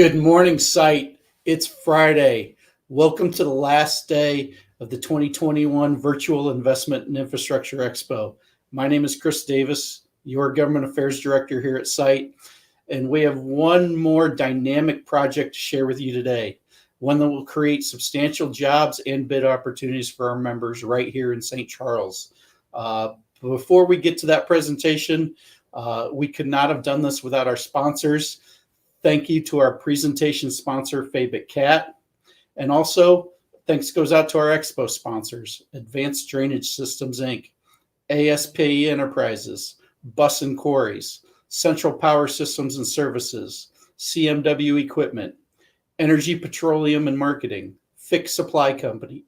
Good morning, site. It's Friday. Welcome to the last day of the 2021 Virtual Investment and Infrastructure Expo. My name is Chris Davis, your Government Affairs Director here at site, and we have one more dynamic project to share with you today, one that will create substantial jobs and bid opportunities for our members right here in St. Charles. Before we get to that presentation, we could not have done this without our sponsors. Thank you to our presentation sponsor, Fabic Cat. And also, thanks goes out to our expo sponsors, Advanced Drainage Systems, Inc., ASPE Enterprises, Bus and Quarries, Central Power Systems and Services, CMW Equipment, Energy Petroleum and Marketing, Fix Supply Company,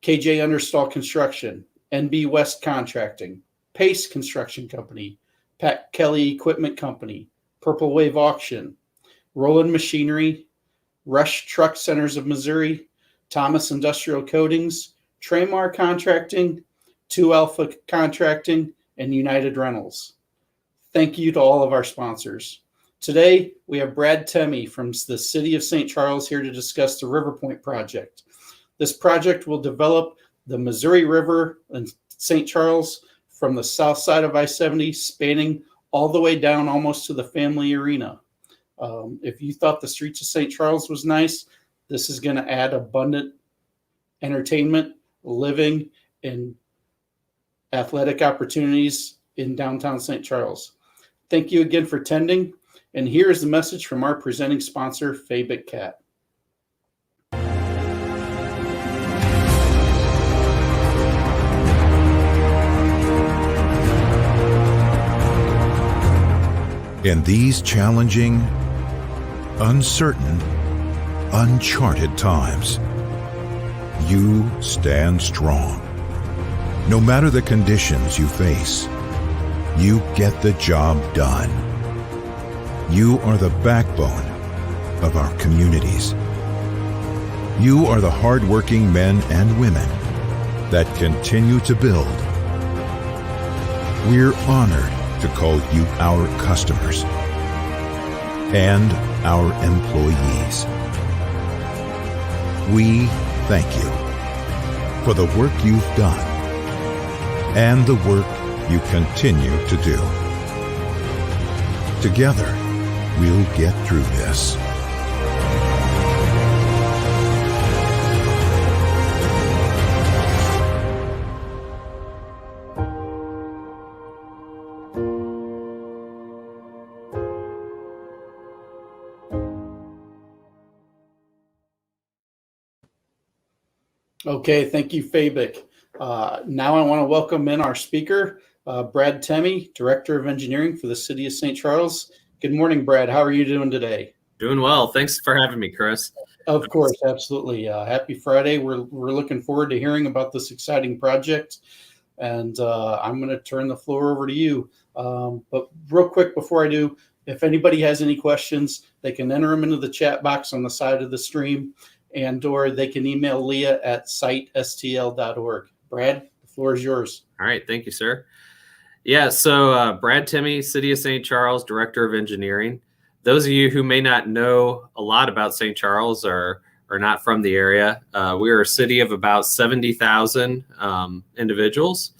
KJ Understall Construction, NB West Contracting, Pace Construction Company, Pat Kelly Equipment Company, Purple Wave Auction, Roland Machinery, Rush Truck Centers of Missouri, Thomas Industrial Coatings, Tramar Contracting, 2 Alpha Contracting, and United Rentals. Thank you to all of our sponsors. Today, we have Brad Temme from the City of St. Charles here to discuss the River Point project. This project will develop the Missouri River in St. Charles from the south side of I-70, spanning all the way down almost to the Family Arena. If you thought the streets of St. Charles was nice, this is going to add abundant entertainment, living, and athletic opportunities in downtown St. Charles. Thank you again for attending, and here is the message from our presenting sponsor, Fabic Cat. In these challenging, uncertain, uncharted times, you stand strong. No matter the conditions you face, you get the job done. You are the backbone of our communities. You are the hardworking men and women that continue to build. We're honored to call you our customers and our employees. We thank you for the work you've done and the work you continue to do. Together, we'll get through this. Okay, thank you, Fabic. Now I want to welcome in our speaker, Brad Temme, Director of Engineering for the City of St. Charles. Good morning, Brad. How are you doing today? Doing well. Thanks for having me, Chris. Of course, absolutely. Happy Friday. We're looking forward to hearing about this exciting project, and I'm going to turn the floor over to you. But real quick before I do, if anybody has any questions, they can enter them into the chat box on the side of the stream, and/or they can email Leah at sitestl.org. Brad, the floor is yours. All right. Thank you, sir. Yeah, so Brad Temme, City of St. Charles, Director of Engineering. Those of you who may not know a lot about St. Charles or are not from the area, we are a city of about 70,000 individuals.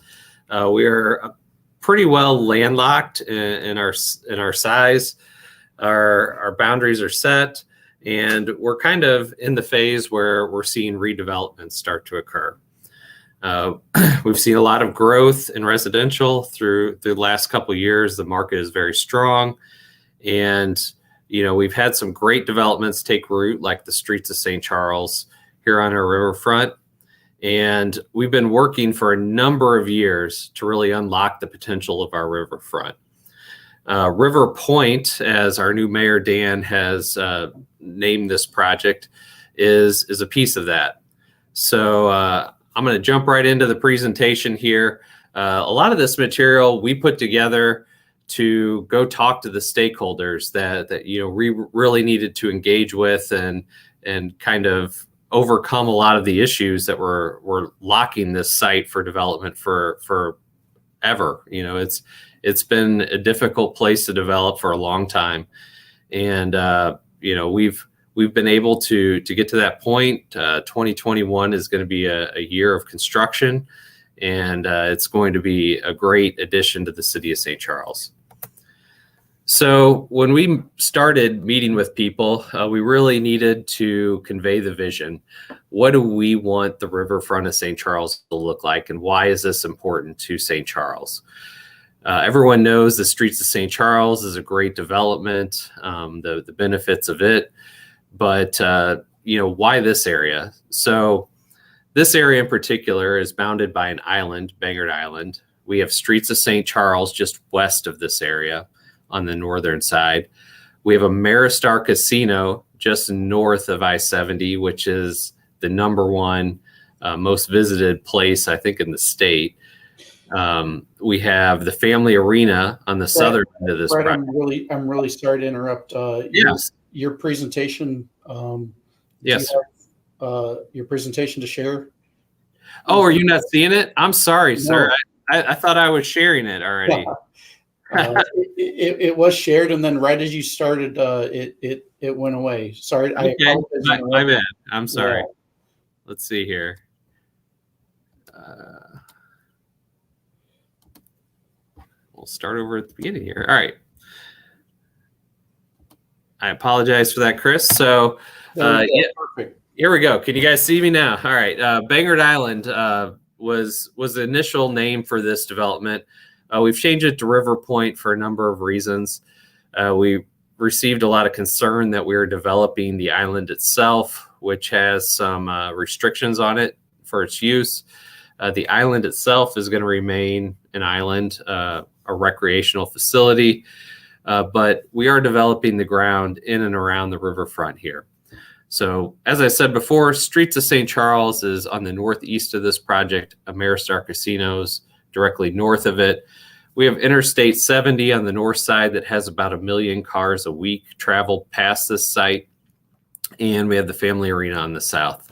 We are pretty well landlocked in our size. Our boundaries are set. And we're kind of in the phase where we're seeing redevelopment start to occur. We've seen a lot of growth in residential through the last couple of years. The market is very strong. And, we've had some great developments take root, like the streets of St. Charles here on our riverfront. And we've been working for a number of years to really unlock the potential of our riverfront. River Point, as our new mayor, Dan, has named this project, is a piece of that. So I'm going to jump right into the presentation here. A lot of this material we put together to go talk to the stakeholders that we really needed to engage with and kind of overcome a lot of the issues that were locking this site for development for ever. It's been a difficult place to develop for a long time. And we've been able to get to that point. 2021 is going to be a year of construction, and it's going to be a great addition to the city of St. Charles. So when we started meeting with people, we really needed to convey the vision. What do we want the riverfront of St. Charles to look like, and why is this important to St. Charles? Everyone knows the Streets of St. Charles is a great development, the benefits of it, but why this area? So this area in particular is bounded by an island, Bangor Island. We have Streets of St. Charles just west of this area on the northern side. We have Ameristar Casino just north of I-70, which is the #1 most visited place, I think, in the state. We have the Family Arena on the southern end of this. Brett, I'm really sorry to interrupt. Yes. Your presentation. Yes. Your presentation to share. Oh, are you not seeing it? I'm sorry, sir. I thought I was sharing it already. It was shared, and then right as you started, it went away. Sorry, Okay. My bad. I'm sorry. Yeah. Let's see here. We'll start over at the beginning here. All right. I apologize for that, Chris. So, Perfect. here we go. Can you guys see me now? All right. Bangor Island was the initial name for this development. We've changed it to River Point for a number of reasons. We received a lot of concern that we were developing the island itself, which has some restrictions on it for its use. The island itself is going to remain an island, a recreational facility, but we are developing the ground in and around the riverfront here. So as I said before, Streets of St. Charles is on the northeast of this project. Ameristar Casinos directly north of it. We have Interstate 70 on the north side that has about 1 million cars a week travel past this site. And we have the Family Arena on the south.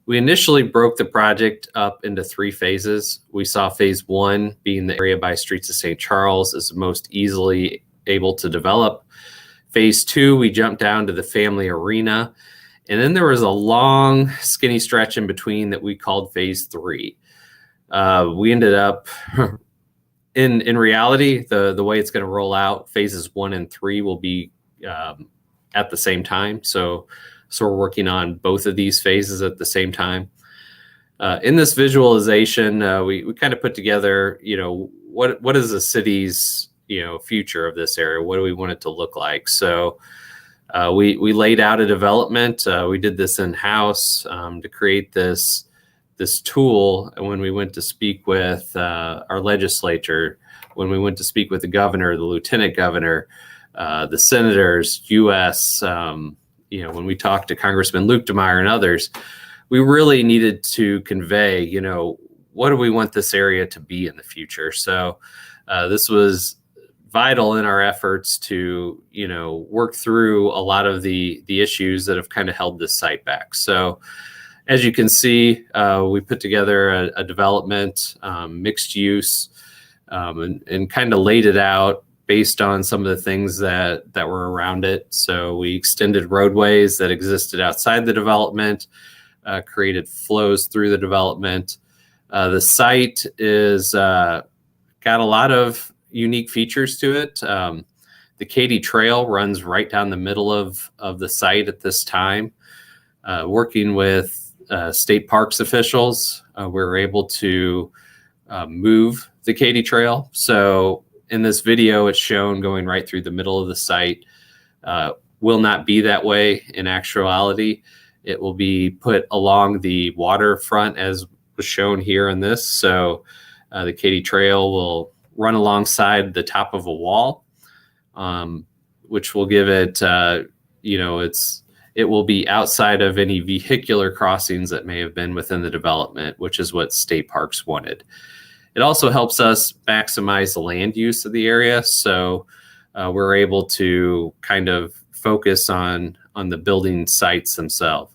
We initially broke the project up into 3 phases. We saw phase 1 being the area by Streets of St. Charles is the most easily able to develop. Phase 2, we jumped down to the Family Arena. And then there was a long, skinny stretch in between that we called phase 3. We ended up, in reality, the way it's going to roll out, phases 1 and 3 will be at the same time. So we're working on both of these phases at the same time. In this visualization, we kind of put together, what is the city's, future of this area? What do we want it to look like? So we laid out a development. We did this in-house to create this tool. And when we went to speak with our legislature, when we went to speak with the governor, the lieutenant governor, the senators, U.S., when we talked to Congressman Luke DeMeyer and others, we really needed to convey, what do we want this area to be in the future? So this was vital in our efforts to, work through a lot of the issues that have kind of held this site back. So as you can see, we put together a development, mixed use, and kind of laid it out based on some of the things that were around it. So we extended roadways that existed outside the development, created flows through the development. The site is got a lot of unique features to it. The Katy Trail runs right down the middle of the site at this time. Working with state parks officials, we were able to move the Katy Trail. So in this video, it's shown going right through the middle of the site. Will not be that way in actuality. It will be put along the waterfront as was shown here in this. So the Katy Trail will run alongside the top of a wall, which will give it, it will be outside of any vehicular crossings that may have been within the development, which is what state parks wanted. It also helps us maximize the land use of the area. So we're able to kind of focus on the building sites themselves.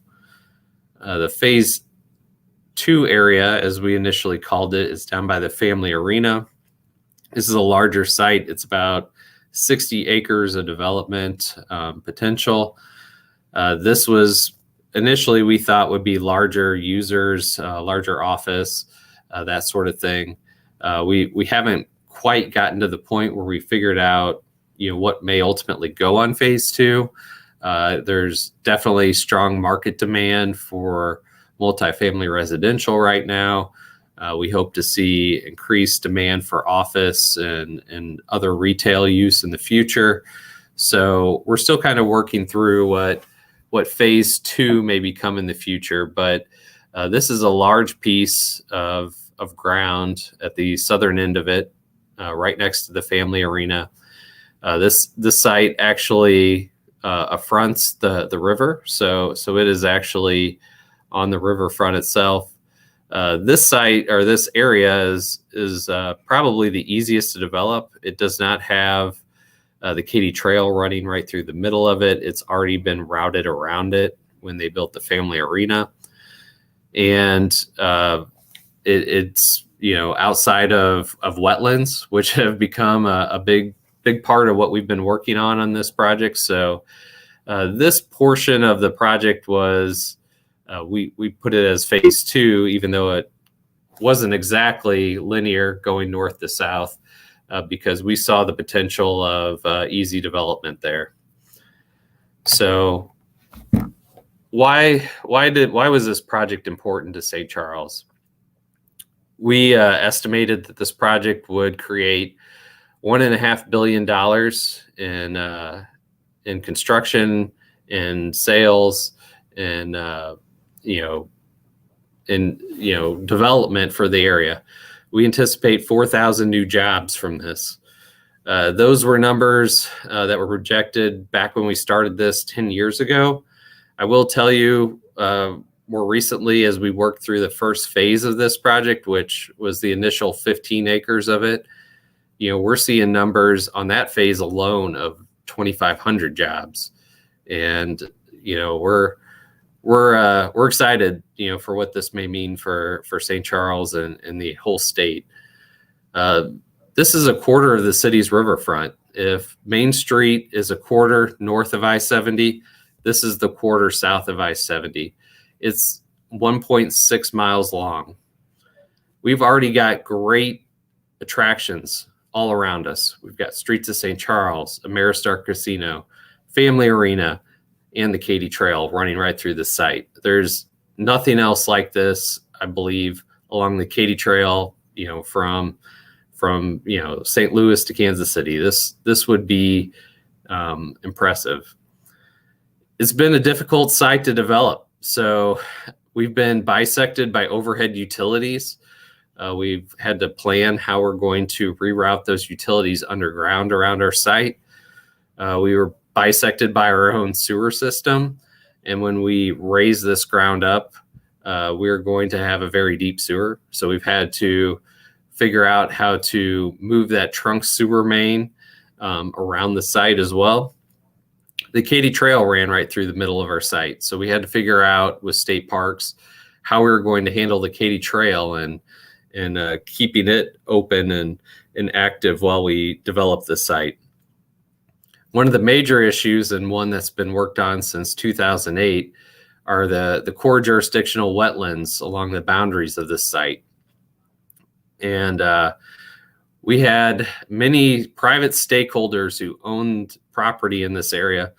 The phase 2 area, as we initially called it, is down by the Family Arena. This is a larger site. It's about 60 acres of development potential. This was initially we thought would be larger users, larger office, that sort of thing. We haven't quite gotten to the point where we figured out, what may ultimately go on phase two. There's definitely strong market demand for multifamily residential right now. We hope to see increased demand for office and other retail use in the future. So we're still kind of working through what phase two may become in the future. But this is a large piece of ground at the southern end of it, right next to the family arena. This site actually affronts the river, so it is actually on the riverfront itself. This site or this area is probably the easiest to develop. It does not have the Katy Trail running right through the middle of it. It's already been routed around it when they built the family arena, and it's outside of wetlands, which have become a big part of what we've been working on this project. So this portion of the project was we put it as phase two, even though it wasn't exactly linear going north to south, because we saw the potential of easy development there. So why was this project important to St. Charles? We estimated that this project would create $1.5 billion in construction, in sales, and development for the area. We anticipate 4,000 new jobs from this. Those were numbers that were projected back when we started this 10 years ago. I will tell you, more recently, as we worked through the first phase of this project, which was the initial 15 acres of it, we're seeing numbers on that phase alone of 2,500 jobs, and we're excited, for what this may mean for St. Charles and the whole state. This is a quarter of the city's riverfront. If Main Street is a quarter north of I-70, this is the quarter south of I-70. It's 1.6 miles long. We've already got great attractions all around us. We've got Streets of St. Charles, Ameristar Casino, Family Arena, and the Katy Trail running right through the site. There's nothing else like this, I believe, along the Katy Trail, from St. Louis to Kansas City. This would be impressive. It's been a difficult site to develop. So we've been bisected by overhead utilities. We've had to plan how we're going to reroute those utilities underground around our site. We were bisected by our own sewer system. And when we raise this ground up, we're going to have a very deep sewer. So we've had to figure out how to move that trunk sewer main around the site as well. The Katy Trail ran right through the middle of our site. So we had to figure out with state parks how we were going to handle the Katy Trail and keeping it open and active while we develop the site. One of the major issues, and one that's been worked on since 2008, are the core jurisdictional wetlands along the boundaries of this site. And we had many private stakeholders who owned property in this area.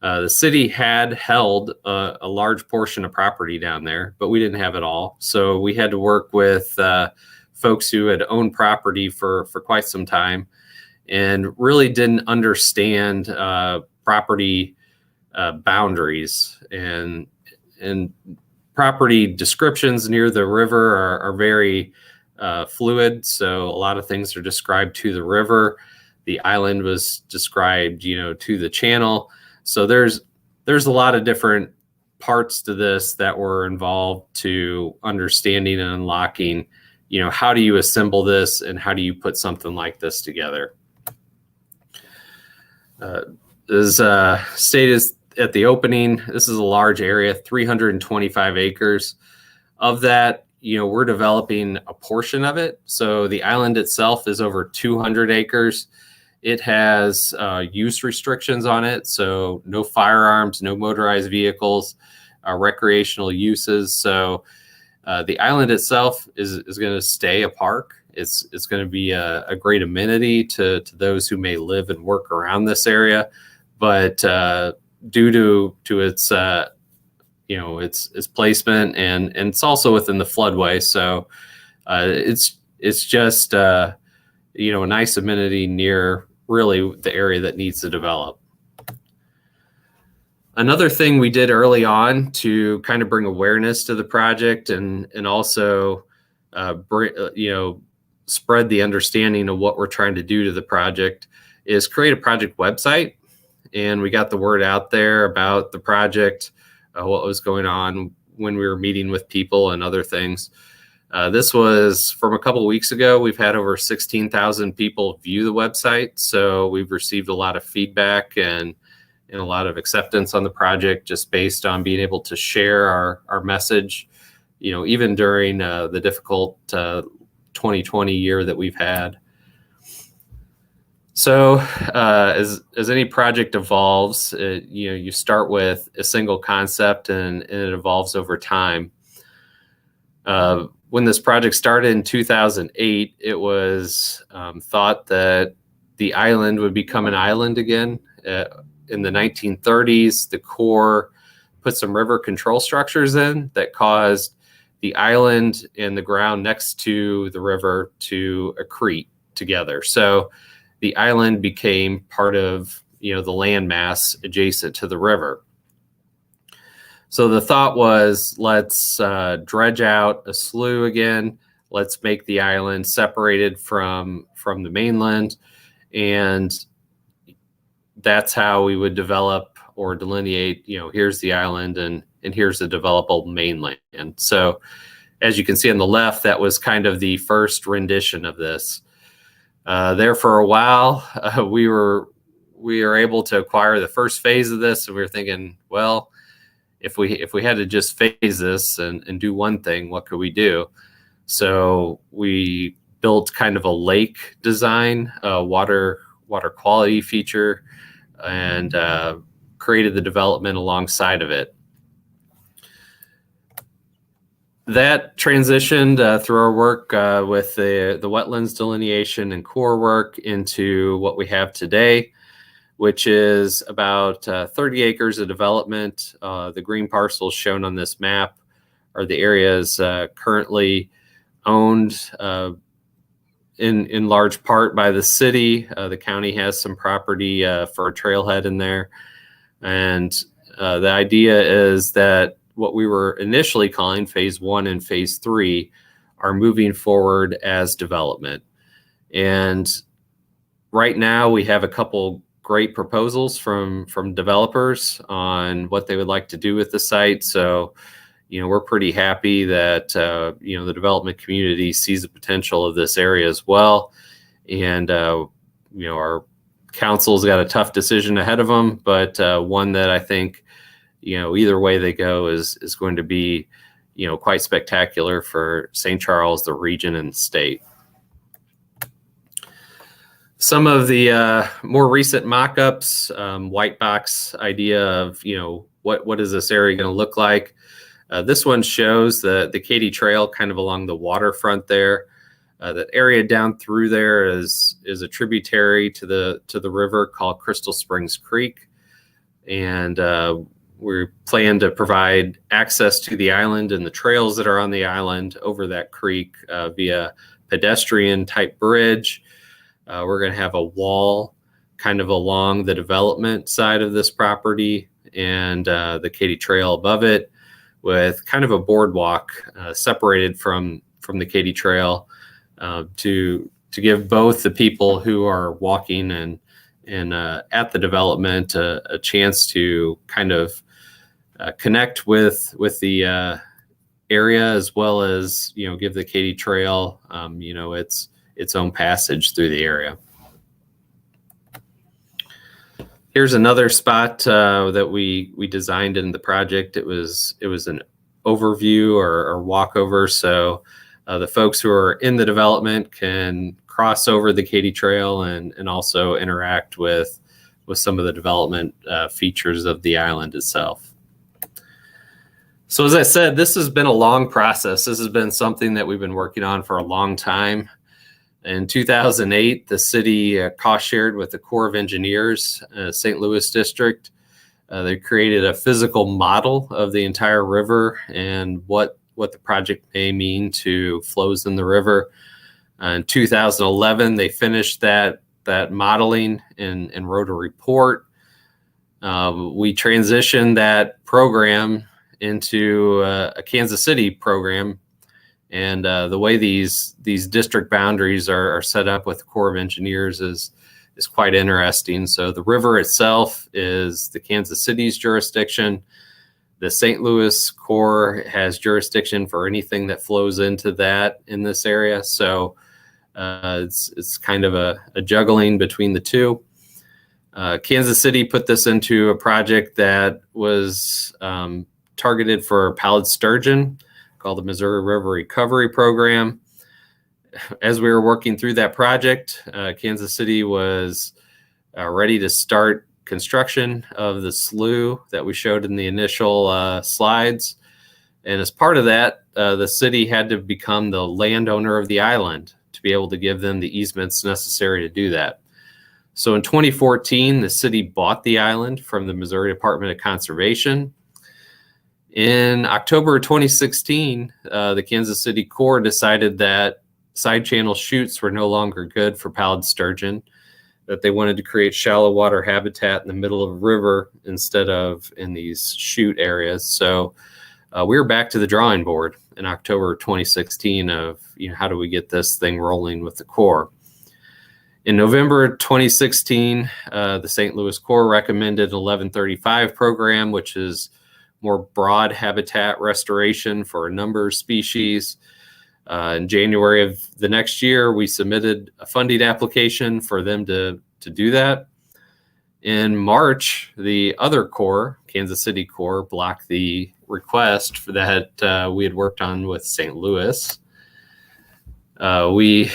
The city had held a large portion of property down there, but we didn't have it all. So we had to work with folks who had owned property for quite some time and really didn't understand property boundaries, and property descriptions near the river are very fluid. So a lot of things are described to the river. The island was described, to the channel. So there's a lot of different parts to this that were involved to understanding and unlocking, how do you assemble this and how do you put something like this together? As stated at the opening, this is a large area, 325 acres. Of that, we're developing a portion of it. So the island itself is over 200 acres. It has use restrictions on it, so no firearms, no motorized vehicles, recreational uses. So the island itself is going to stay a park. It's going to be a great amenity to those who may live and work around this area, but due to its its placement and it's also within the floodway, so it's just a nice amenity near really the area that needs to develop. Another thing we did early on to kind of bring awareness to the project and also spread the understanding of what we're trying to do to the project is create a project website. And we got the word out there about the project, what was going on when we were meeting with people and other things. This was from a couple of weeks ago. We've had over 16,000 people view the website. So we've received a lot of feedback and a lot of acceptance on the project just based on being able to share our message, even during the difficult 2020 year that we've had. So as any project evolves, you start with a single concept and it evolves over time. When this project started in 2008, it was thought that the island would become an island again. In the 1930s, the Corps put some river control structures in that caused the island and the ground next to the river to accrete together. So the island became part of the landmass adjacent to the river. So the thought was, let's dredge out a slough again. Let's make the island separated from the mainland, and that's how we would develop or delineate. Here's the island, and here's the developable mainland. So, as you can see on the left, that was kind of the first rendition of this. There for a while, we were able to acquire the first phase of this, and we were thinking, well, if we had to just phase this and do one thing, what could we do? So we built kind of a lake design, water quality feature, and created the development alongside of it. That transitioned through our work with the wetlands delineation and core work into what we have today, which is about 30 acres of development. The green parcels shown on this map are the areas currently owned in large part by the city. The county has some property for a trailhead in there. And the idea is that what we were initially calling phase 1 and phase 3 are moving forward as development. And right now we have a couple great proposals from developers on what they would like to do with the site. So, we're pretty happy that, the development community sees the potential of this area as well. And, our council's got a tough decision ahead of them, but one that I think, either way they go is going to be, quite spectacular for St. Charles, the region, and the state. Some of the more recent mock-ups, white box idea of, what is this area going to look like? This one shows the Katy Trail kind of along the waterfront there. That area down through there is a tributary to the river called Crystal Springs Creek. And we plan to provide access to the island and the trails that are on the island over that creek via pedestrian type bridge. We're going to have a wall kind of along the development side of this property and the Katy Trail above it, with kind of a boardwalk separated from the Katy Trail to give both the people who are walking and at the development a chance to kind of connect with the area, as well as give the Katy Trail its own passage through the area. Here's another spot that we designed in the project. It was an overview or walkover, so the folks who are in the development can cross over the Katy Trail and also interact with some of the development features of the island itself. So as I said, this has been a long process. This has been something that we've been working on for a long time. In 2008, the city cost shared with the Corps of Engineers, St. Louis District. They created a physical model of the entire river and what the project may mean to flows in the river. In 2011, they finished that modeling and wrote a report. We transitioned that program into a Kansas City program, and the way these district boundaries are set up with the Corps of Engineers is quite interesting. So the river itself is the Kansas City's jurisdiction. The St. Louis Corps has jurisdiction for anything that flows into that in this area. So it's kind of a juggling between the two. Kansas City put this into a project that was targeted for pallid sturgeon called the Missouri River Recovery Program. As we were working through that project, Kansas City was ready to start construction of the slough that we showed in the initial slides. And as part of that, the city had to become the landowner of the island to be able to give them the easements necessary to do that. So in 2014, the city bought the island from the Missouri Department of Conservation. In October 2016, the Kansas City Corps decided that side channel chutes were no longer good for pallid sturgeon, that they wanted to create shallow water habitat in the middle of a river instead of in these chute areas. So we were back to the drawing board in October 2016 of, how do we get this thing rolling with the Corps? In November 2016, the St. Louis Corps recommended an 1135 program, which is more broad habitat restoration for a number of species. In January of the next year, we submitted a funding application for them to do that. In March, the other Corps, Kansas City Corps, blocked the request for that we had worked on with St. Louis. We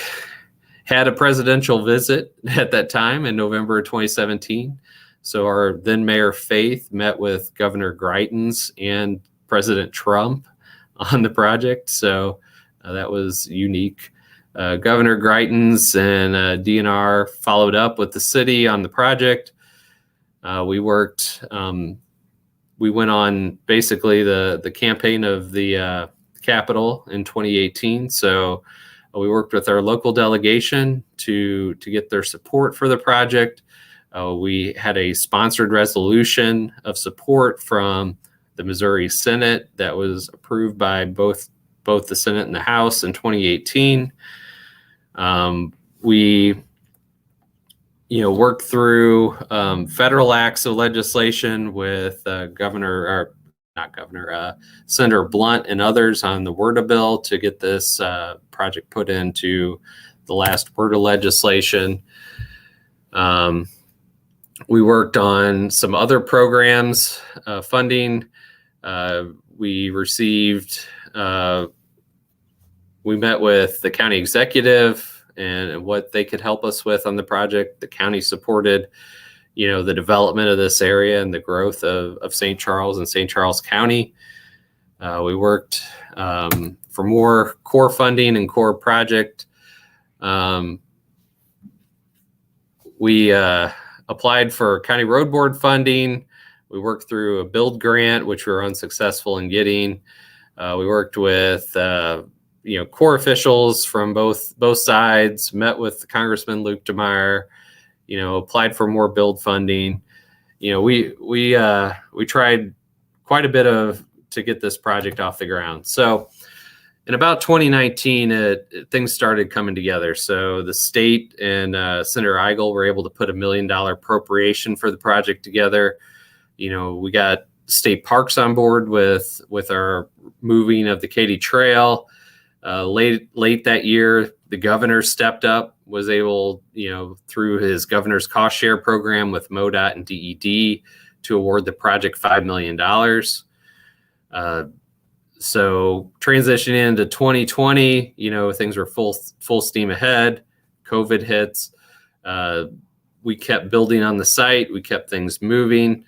had a presidential visit at that time in November 2017. So our then Mayor Faith met with Governor Greitens and President Trump on the project. So that was unique. Governor Greitens and DNR followed up with the city on the project. We worked, we went on basically the campaign of the Capitol in 2018. So we worked with our local delegation to get their support for the project. We had a sponsored resolution of support from the Missouri Senate that was approved by both the Senate and the House in 2018. We, worked through federal acts of legislation with Senator Blunt and others on the WRDA bill to get this project put into the last WRDA legislation. We worked on some other programs, funding. We received, we met with the county executive and what they could help us with on the project. The county supported, the development of this area and the growth of St. Charles and St. Charles County. We worked for more core funding and core project. We applied for County Road Board funding. We worked through a build grant, which we were unsuccessful in getting. We worked with Corps officials from both sides, met with Congressman Luke DeMeyer, applied for more build funding. We tried quite a bit to get this project off the ground. So in about 2019, things started coming together. So the state and Senator Eigel were able to put $1 million appropriation for the project together. We got state parks on board with our moving of the Katy Trail. Late that year, the governor stepped up, was able, through his governor's cost share program with MoDOT and DED to award the project $5 million. So transitioning into 2020, things were full steam ahead. COVID hits, we kept building on the site. We kept things moving.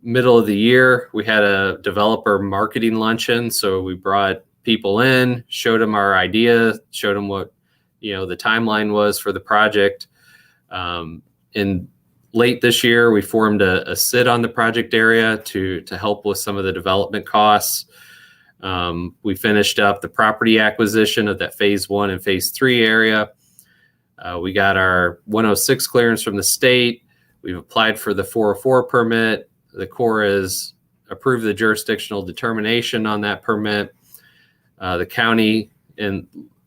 Middle of the year, we had a developer marketing luncheon. So we brought people in, showed them our idea, showed them what, the timeline was for the project. In late this year, we formed a SID on the project area to help with some of the development costs. We finished up the property acquisition of that phase 1 and phase 3 area. We got our 106 clearance from the state. We've applied for the 404 permit. The Corps has approved the jurisdictional determination on that permit. The county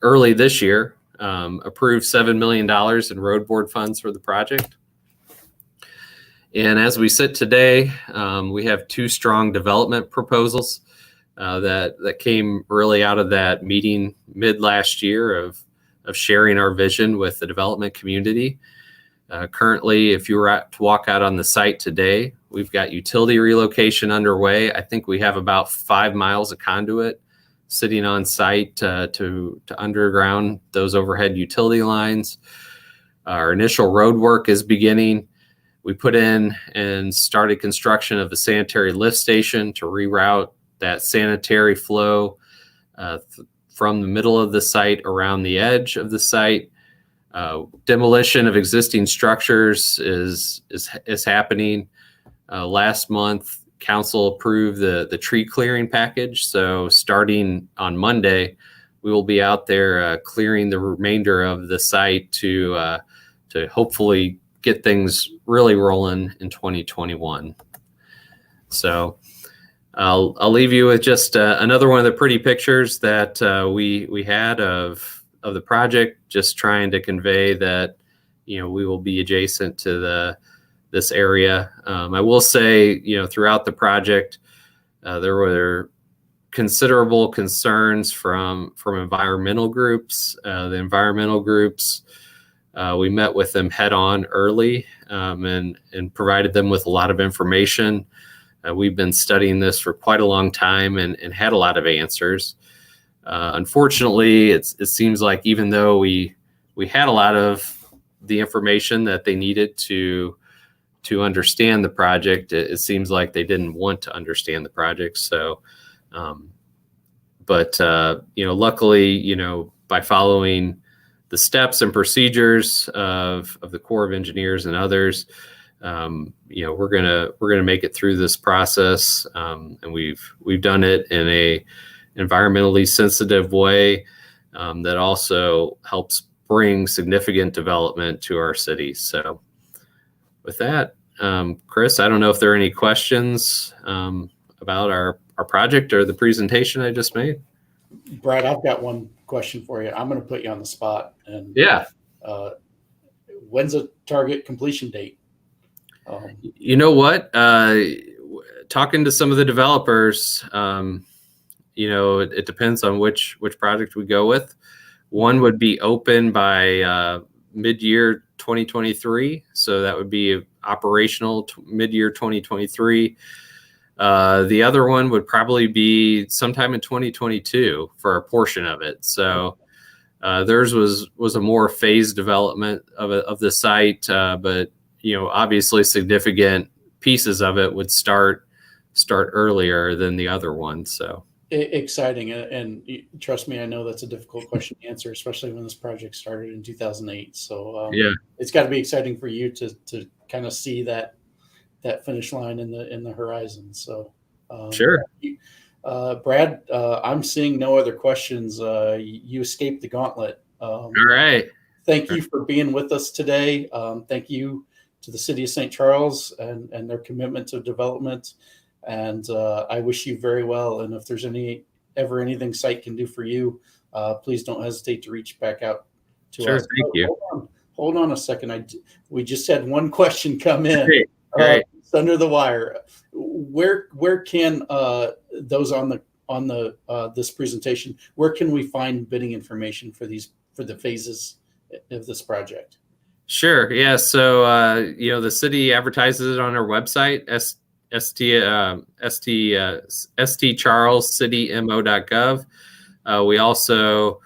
early this year approved $7 million in road board funds for the project. And as we sit today, we have 2 strong development proposals that came really out of that meeting mid last year of sharing our vision with the development community. Currently, if you were to walk out on the site today, we've got utility relocation underway. I think we have about 5 miles of conduit sitting on site to underground those overhead utility lines. Our initial road work is beginning. We put in and started construction of the sanitary lift station to reroute that sanitary flow from the middle of the site around the edge of the site. Demolition of existing structures is happening. Last month, council approved the tree clearing package. So starting on Monday, we will be out there clearing the remainder of the site to hopefully get things really rolling in 2021. So I'll leave you with just another one of the pretty pictures that we had of the project, just trying to convey that we will be adjacent to this area. I will say, throughout the project, there were considerable concerns from environmental groups. The environmental groups, we met with them head on early and provided them with a lot of information. We've been studying this for quite a long time and had a lot of answers. Unfortunately, it seems like even though we had a lot of the information that they needed to understand the project, it seems like they didn't want to understand the project. So, luckily, by following the steps and procedures of the Corps of Engineers and others, we're gonna make it through this process, and we've done it in a environmentally sensitive way that also helps bring significant development to our city. So, with that, Chris, I don't know if there are any questions about our project or the presentation I just made. Brad, I've got one question for you. I'm going to put you on the spot. And yeah, when's a target completion date? You know what? Talking to some of the developers, it depends on which project we go with. One would be open by mid-year 2023, so that would be operational mid-year 2023. The other one would probably be sometime in 2022 for a portion of it. So theirs was a more phased development of the site, but obviously significant pieces of it would start earlier than the other one. So exciting, and trust me, I know that's a difficult question to answer, especially when this project started in 2008. So yeah, it's got to be exciting for you to kind of see that finish line in the horizon. So sure. Brad, I'm seeing no other questions. You escaped the gauntlet. All right. Thank you for being with us today. Thank you to the City of St. Charles and their commitment to development. And I wish you very well. And if there's anything site can do for you, please don't hesitate to reach back out to us. Thank you. Hold on a second. We just had one question come in. Great. It's under the wire. Where can those on the this presentation? Where can we find bidding information for the phases of this project? Sure. Yeah. So the city advertises it on our website, stcharlescitymo.gov. We also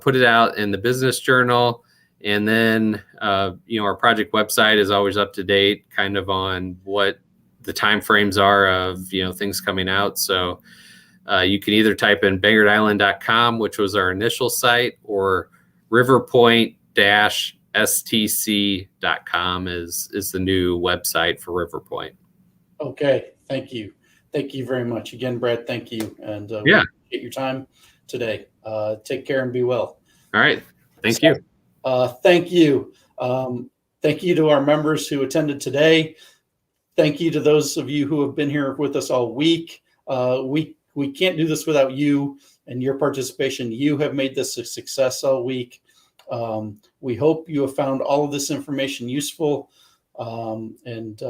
put it out in the Business Journal And then, our project website is always up to date, kind of on what the timeframes are of, things coming out. So you can either type in BangardIsland.com, which was our initial site, or riverpoint-stc.com is the new website for Riverpoint. Okay. Thank you. Thank you very much. Again, Brad, thank you. And we appreciate your time today. Take care and be well. All right. Thank you. Thank you. Thank you to our members who attended today. Thank you to those of you who have been here with us all week. We can't do this without you and your participation. You have made this a success all week. We hope you have found all of this information useful. And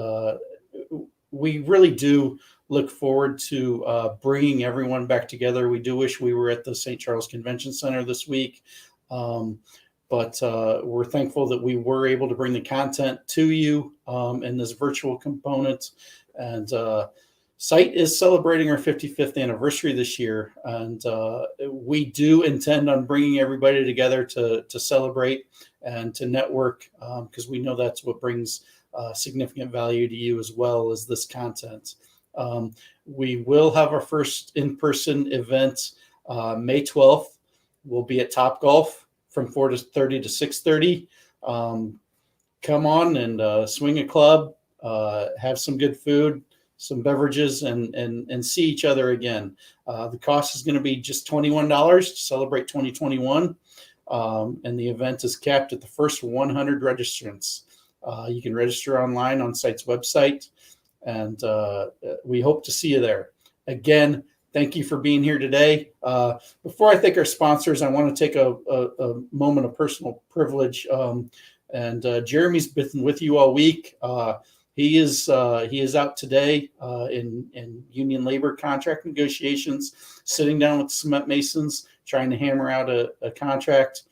we really do look forward to bringing everyone back together. We do wish we were at the St. Charles Convention Center this week. But we're thankful that we were able to bring the content to you in this virtual component. And Site is celebrating our 55th anniversary this year. And we do intend on bringing everybody together to celebrate and to network, because we know that's what brings significant value to you as well as this content. We will have our first in-person event May 12th. We'll be at Topgolf from 4:30 to 6:30. Come on and swing a club, have some good food, some beverages, and see each other again. The cost is going to be just $21 to celebrate 2021. And the event is capped at the first 100 registrants. You can register online on Site's website, and we hope to see you there. Again, thank you for being here today. Before I thank our sponsors, I want to take a moment of personal privilege. Jeremy's been with you all week. He is out today in union labor contract negotiations, sitting down with cement masons, trying to hammer out a contract.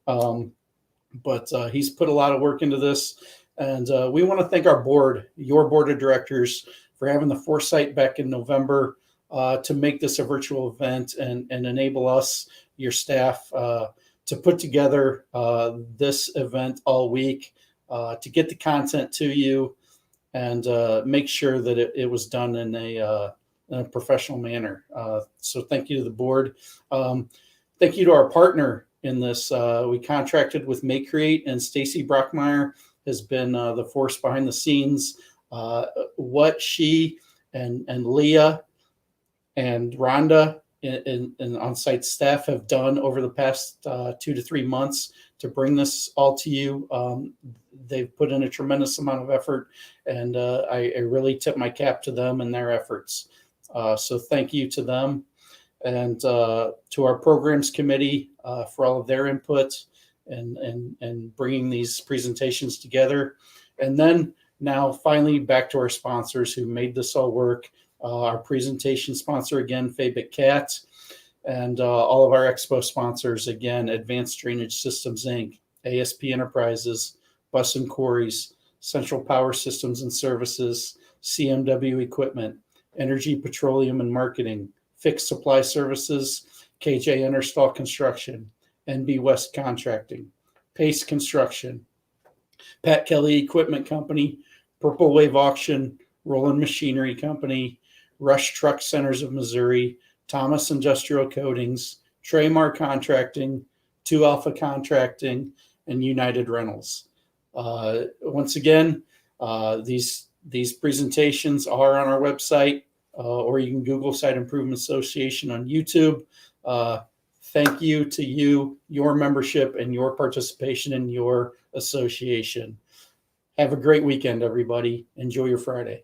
But he's put a lot of work into this. And we want to thank our board, your board of directors, for having the foresight back in November to make this a virtual event and enable us, your staff, to put together this event all week, to get the content to you and make sure that it was done in a professional manner. So thank you to the board. Thank you to our partner in this. We contracted with Maycreate, and Stacy Brockmeyer has been the force behind the scenes. What she and Leah and Rhonda and on-site staff have done over the past 2 to 3 months to bring this all to you. They've put in a tremendous amount of effort, and I really tip my cap to them and their efforts. So thank you to them, and to our programs committee for all of their input and bringing these presentations together. And then now finally back to our sponsors who made this all work. Our presentation sponsor again, Fabic Cat, and all of our expo sponsors again, Advanced Drainage Systems Inc., ASP Enterprises, Bus and Quarries, Central Power Systems and Services, CMW Equipment, Energy Petroleum and Marketing, Fixed Supply Services, KJ Enerstall Construction, NB West Contracting, Pace Construction, Pat Kelly Equipment Company, Purple Wave Auction, Roland Machinery Company, Rush Truck Centers of Missouri, Thomas Industrial Coatings, Traymar Contracting, 2 Alpha Contracting, and United Rentals. Once again, these presentations are on our website, or you can Google Site Improvement Association on YouTube. Thank you to you, your membership, and your participation in your association. Have a great weekend, everybody. Enjoy your Friday.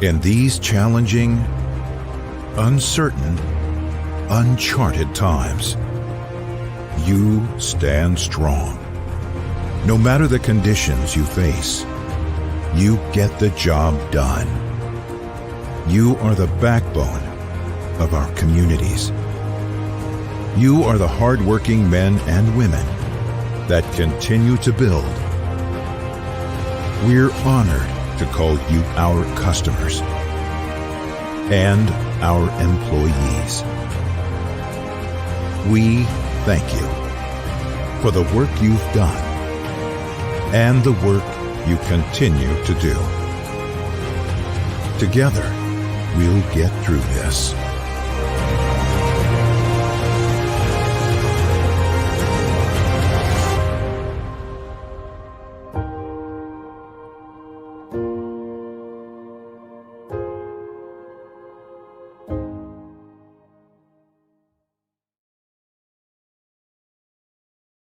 In these challenging, uncertain, uncharted times, you stand strong. No matter the conditions you face, you get the job done. You are the backbone of our communities. You are the hardworking men and women that continue to build. We're honored to call you our customers and our employees. We thank you for the work you've done and the work you continue to do. Together, we'll get through this.